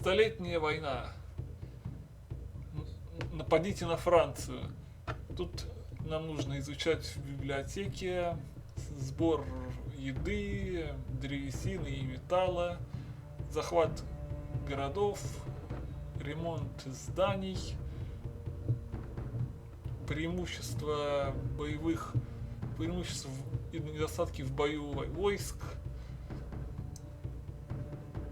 Столетняя война. Нападите на Францию. Тут нам нужно изучать в библиотеке сбор еды, древесины и металла, захват городов, ремонт зданий, преимущества и недостатки в бою войск,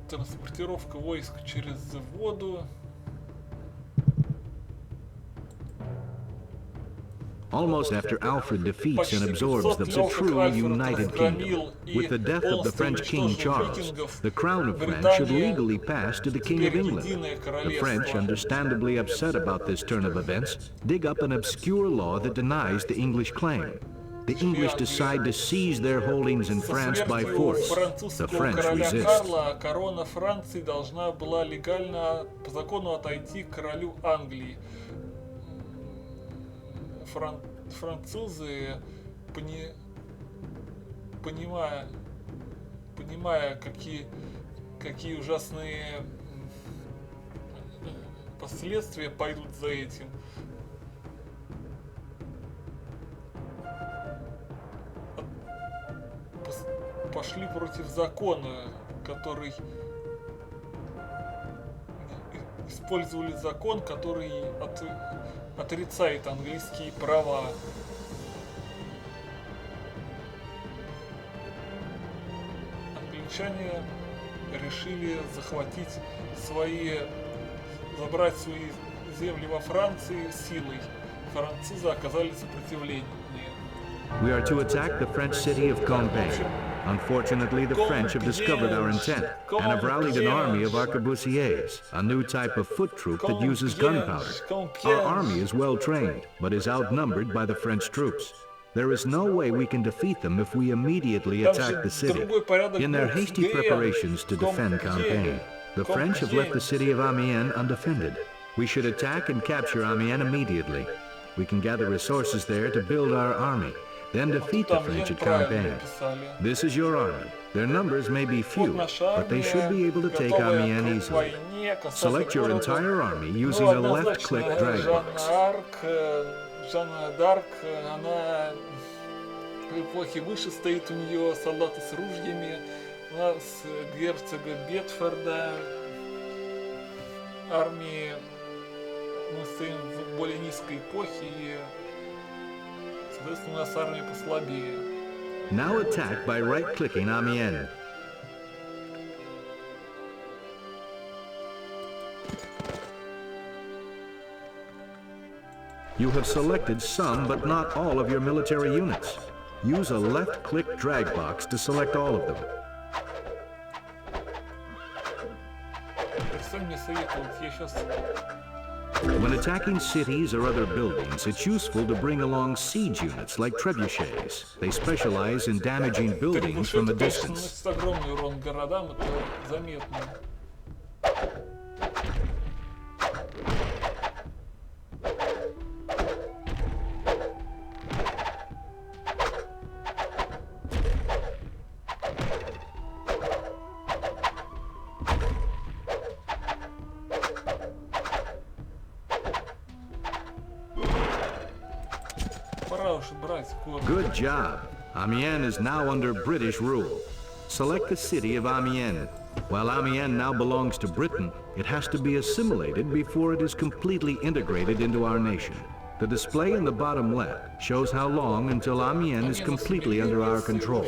транспортировка войск через воду. Almost after Alfred defeats and absorbs the truly united kingdom, with the death of the French King Charles, the crown of France should legally pass to the King of England. The French, understandably upset about this turn of events, dig up an obscure law that denies the English claim. The English decide to seize their holdings in France by force. The French resist. Корона Франции должна была легально по закону отойти к королю Англии. Французы, понимая, какие ужасные последствия пойдут за этим, пошли против закона, который использовали закон, который отрицает английские права. Англичане решили забрать свои земли во Франции силой. Французы оказали сопротивление. We are to attack the French city of Compiègne. Unfortunately, the French have discovered our intent and have rallied an army of arquebusiers, a new type of foot troop that uses gunpowder. Our army is well trained, but is outnumbered by the French troops. There is no way we can defeat them if we immediately attack the city. In their hasty preparations to defend Compiègne, the French have left the city of Amiens undefended. We should attack and capture Amiens immediately. We can gather resources there to build our army. Then defeat the French at Compiègne. This is your army. Their numbers may be few, but they should be able to take Amiens easily. Select your entire army using a left-click drag box. Жанна д'Арк, она в эпохе выше стоит, у нее солдаты с ружьями, у нас герцога Бетфорда, армии, мы стоим в более низкой эпохе, и соответственно у нас армия послабее. Now attack by right-clicking Amiens. You have selected some but not all of your military units. Use a left-click drag box to select all of them. When attacking cities or other buildings, it's useful to bring along siege units like trebuchets. They specialize in damaging buildings from a distance. Good job. Amiens is now under British rule. Select the city of Amiens. While Amiens now belongs to Britain, it has to be assimilated before it is completely integrated into our nation. The display in the bottom left shows how long until Amiens is completely under our control.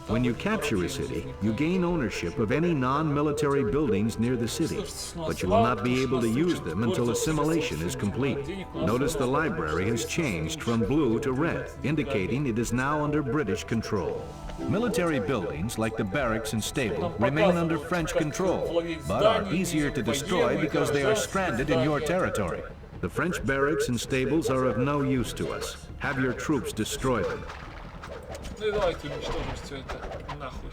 When you capture a city, you gain ownership of any non-military buildings near the city, but you will not be able to use them until assimilation is complete. Notice the library has changed from blue to red, indicating it is now under British control. Military buildings, like the barracks and stable, remain under French control, but are easier to destroy because they are stranded in your territory. The French barracks and stables are of no use to us. Have your troops destroy them. Ну и давайте уничтожим все это нахуй.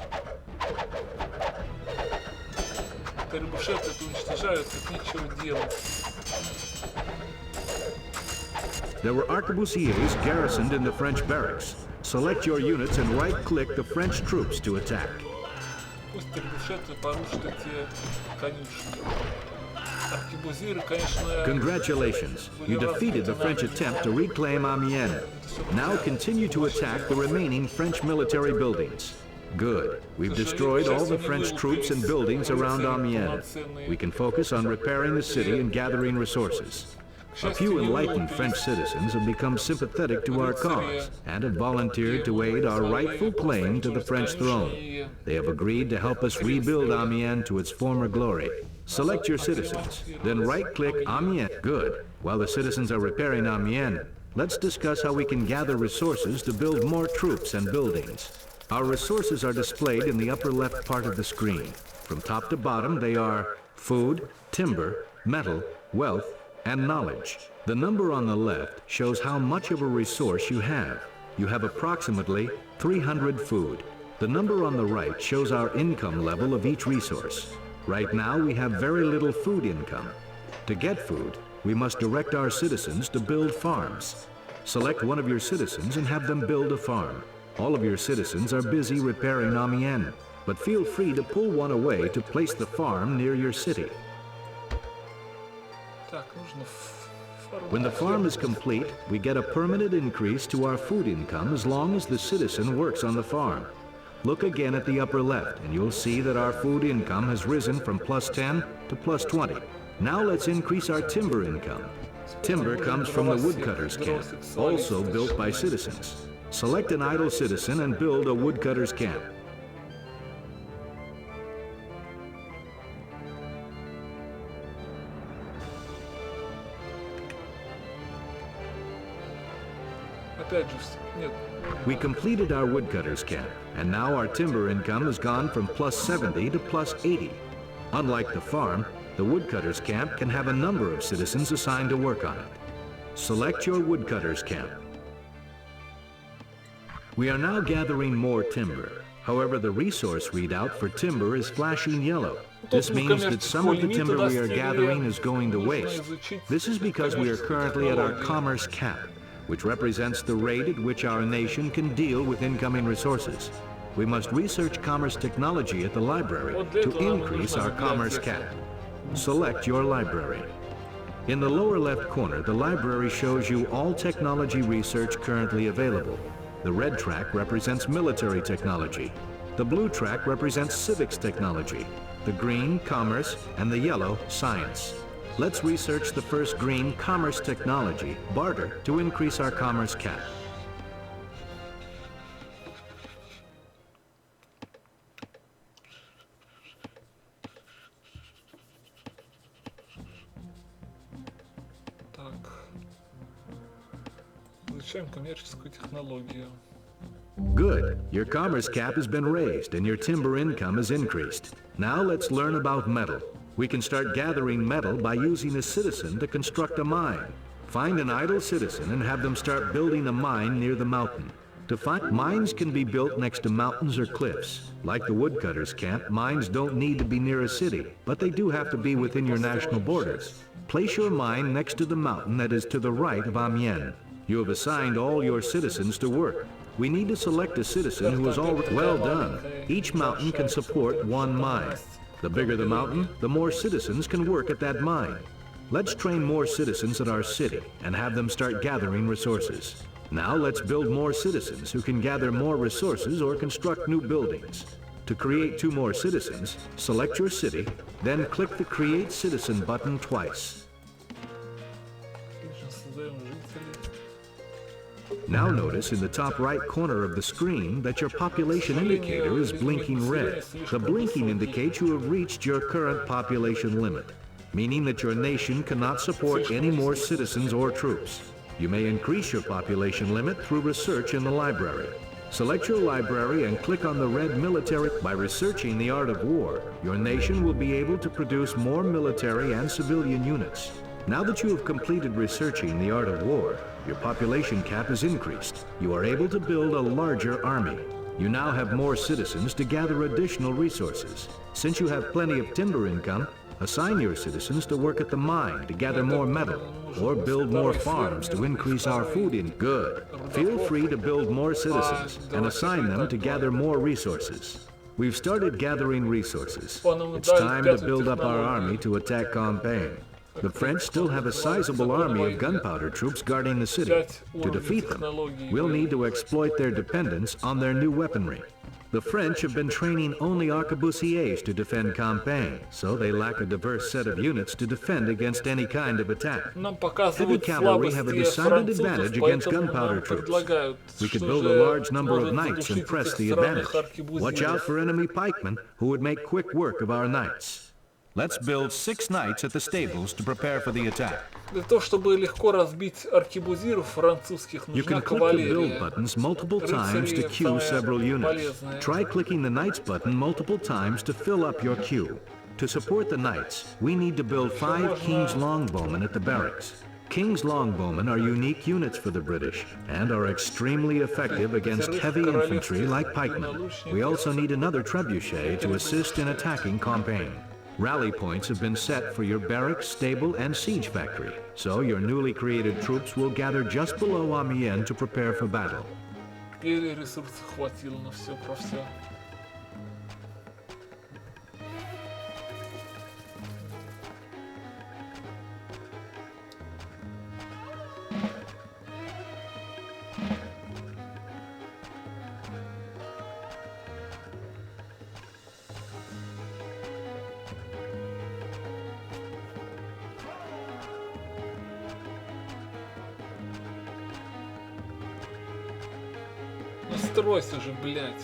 Требушеты это уничтожают, как нечего делать. There were arquebusiers garrisoned in the French barracks. Select your units and right-click the French troops to attack. мастер решает порушить эти конюшни. Аркебузиры, конечно... Congratulations! You defeated the French attempt to reclaim Amiens. Now continue to attack the remaining French military buildings. Good. We've destroyed all the French troops and buildings around Amiens. We can focus on repairing the city and gathering resources. A few enlightened French citizens have become sympathetic to our cause and have volunteered to aid our rightful claim to the French throne. They have agreed to help us rebuild Amiens to its former glory. Select your citizens, then right-click Amiens. Good. While the citizens are repairing Amiens, let's discuss how we can gather resources to build more troops and buildings. Our resources are displayed in the upper left part of the screen. From top to bottom, they are food, timber, metal, wealth, and knowledge. The number on the left shows how much of a resource you have. You have approximately 300 food. The number on the right shows our income level of each resource. Right now, we have very little food income. To get food, we must direct our citizens to build farms. Select one of your citizens and have them build a farm. All of your citizens are busy repairing Amiens, but feel free to pull one away to place the farm near your city. When the farm is complete, we get a permanent increase to our food income as long as the citizen works on the farm. Look again at the upper left and you'll see that our food income has risen from plus 10 to plus 20. Now let's increase our timber income. Timber comes from the woodcutter's camp, also built by citizens. Select an idle citizen and build a woodcutter's camp. We completed our woodcutter's camp, and now our timber income has gone from plus 70 to plus 80. Unlike the farm, the woodcutter's camp can have a number of citizens assigned to work on it. Select your woodcutter's camp. We are now gathering more timber. However, the resource readout for timber is flashing yellow. This means that some of the timber we are gathering is going to waste. This is because we are currently at our commerce cap, which represents the rate at which our nation can deal with incoming resources. We must research commerce technology at the library to increase our commerce cap. Select your library. In the lower left corner, the library shows you all technology research currently available. The red track represents military technology. The blue track represents civics technology. The green, commerce, and the yellow, science. Let's research the first green, commerce technology, barter, to increase our commerce cap. Изучаем коммерческую технологию. Good. Your commerce cap has been raised and your timber income has increased. Now let's learn about metal. We can start gathering metal by using a citizen to construct a mine. Find an idle citizen and have them start building a mine near the mountain. To find mines can be built next to mountains or cliffs. Like the woodcutter's camp, mines don't need to be near a city, but they do have to be within your national borders. Place your mine next to the mountain that is to the right of Amiens. You have assigned all your citizens to work. We need to select a citizen who is already well done. Each mountain can support one mine. The bigger the mountain, the more citizens can work at that mine. Let's train more citizens at our city and have them start gathering resources. Now let's build more citizens who can gather more resources or construct new buildings. To create 2 more citizens, select your city, then click the Create Citizen button twice. Now notice in the top right corner of the screen that your population indicator is blinking red. The blinking indicates you have reached your current population limit, meaning that your nation cannot support any more citizens or troops. You may increase your population limit through research in the library. Select your library and click on the red military. By researching the art of war, your nation will be able to produce more military and civilian units. Now that you have completed researching the art of war, your population cap is increased. You are able to build a larger army. You now have more citizens to gather additional resources. Since you have plenty of timber income, assign your citizens to work at the mine to gather more metal, or build more farms to increase our food in. Good. Feel free to build more citizens and assign them to gather more resources. We've started gathering resources. По-моему, It's дали time to пятую build up our army технологию. to attack Campaign. The French still have a sizable army of gunpowder troops guarding the city. To defeat them, we'll need to exploit their dependence on their new weaponry. The French have been training only arquebusiers to defend Campaign, so they lack a diverse set of units to defend against any kind of attack. Нам Heavy показывают cavalry have a слабости decided французов, advantage against поэтому gunpowder нам troops. предлагают, We could что build a же large number of может knights and задушить press этих the странных advantage. Watch out аркебузиров. for enemy pikemen who would make quick work of our knights. Let's build 6 knights at the stables to prepare for the attack. Для того, чтобы легко разбить аркебузиров французских, You can нужна click the build кавалерия. buttons multiple times to queue several units. Try clicking the Knights button multiple times to fill up your queue. To support the Knights, we need to build 5 King's Longbowmen at the barracks. King's Longbowmen are unique units for the British and are extremely effective against heavy infantry like pikemen. We also need another trebuchet to assist in attacking Campaign. Rally points have been set for your barracks, stable, and siege factory, so your newly created troops will gather just below Amiens to prepare for battle. Теперь ресурсов хватило на все про все. Настройся же, блядь,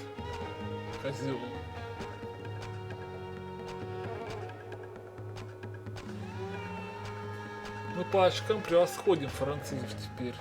козел. Мы по очкам превосходим французов теперь.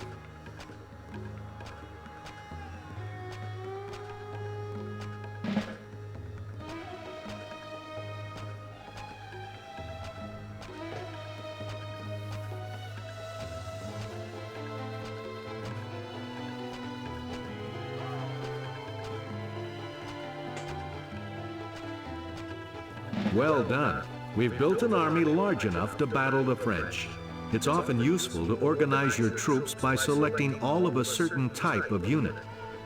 Well done. We've built an army large enough to battle the French. It's often useful to organize your troops by selecting all of a certain type of unit.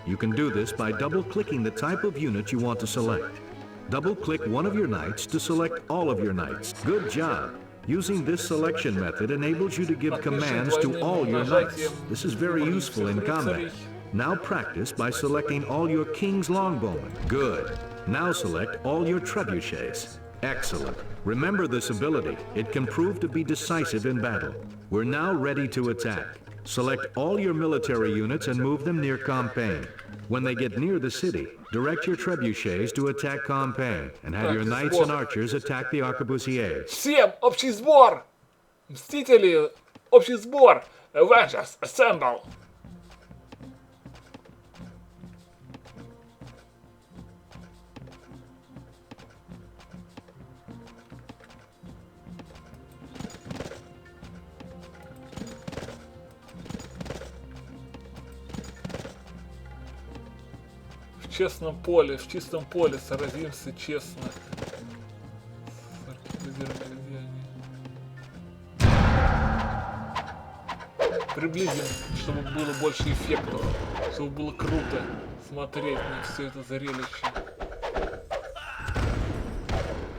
You can do this by double-clicking the type of unit you want to select. Double-click one of your knights to select all of your knights. Good job. Using this selection method enables you to give commands to all your knights. This is very useful in combat. Now practice by selecting all your King's Longbowmen. Good. Now select all your trebuchets. Excellent. Remember this ability. It can prove to be decisive in battle. We're now ready to attack. Select all your military units and move them near Campaign. When they get near the city, direct your trebuchets to attack Campaign and have your knights and archers attack the arquebusiers. Всем общий сбор! Мстители, общий сбор! Avengers, assemble! В честном поле, в чистом поле сразимся честно. С аркебузирами ведения. Приблизим, чтобы было больше эффектов, чтобы было круто смотреть на все это зрелище.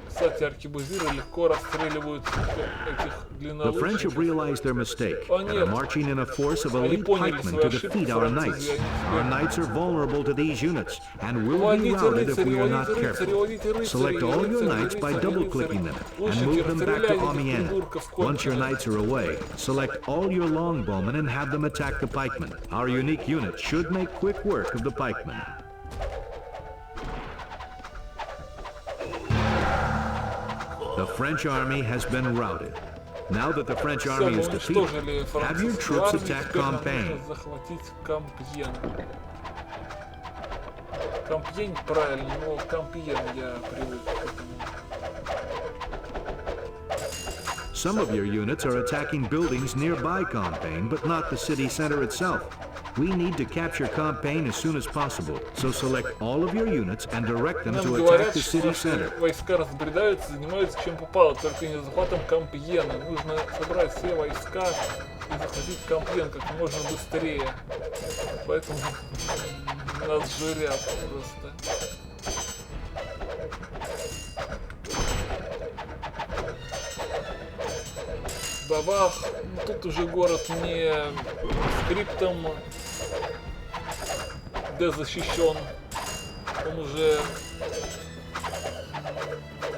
Кстати, аркебузиры легко расстреливают этих The French have длиннолучников. realized their mistake and are marching in a force of elite pikemen to defeat our knights. Our knights are vulnerable to these units and will be routed if we are not careful. Select all your knights by double-clicking them and move them back to Amiens. Once your knights are away, select all your longbowmen and have them attack the pikemen. Our unique unit should make quick work of the pikemen. The French army has been routed. Now that the French Все, army мы is defeated, уничтожили have your французскую troops армию, attack теперь нам Campaign. нужно захватить Кампьен. Кампьен правильно, но Кампьен я привык к этому. Some of your units are attacking buildings nearby Campaign, but not the city center itself. We need to capture Campaign as soon as possible, so select all of your units and direct them Нам to attack говорят, the что city наши center. войска разбредаются, занимаются чем попало, только не захватом Кампьена. Нужно собрать все войска и захватить Кампьен как можно быстрее. Поэтому нас журят просто. островах. Ну, тут уже город не скриптом защищен. Он уже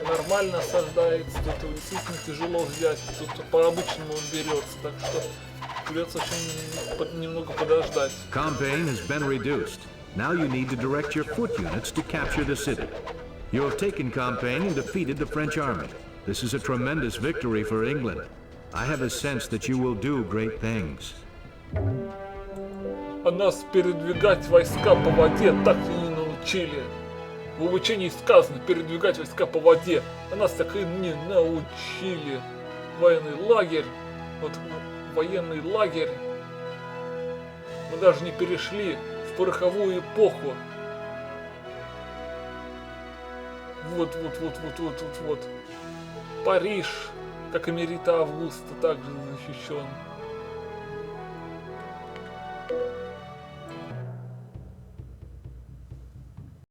нормально осаждается. Тут его действительно тяжело взять. Тут по-обычному он берется. Так что придется очень немного подождать. Campaign has been reduced. Now you need to direct your foot units to capture the city. You have taken Campaign and defeated the French army. This is a tremendous victory for England. I have a sense that you will do great things. А нас передвигать войска по воде так и не научили. В обучении сказано передвигать войска по воде. А нас так и не научили. Военный лагерь. Вот военный лагерь. Мы даже не перешли в пороховую эпоху. Вот. Париж, как Эмерита Августа, также защищен.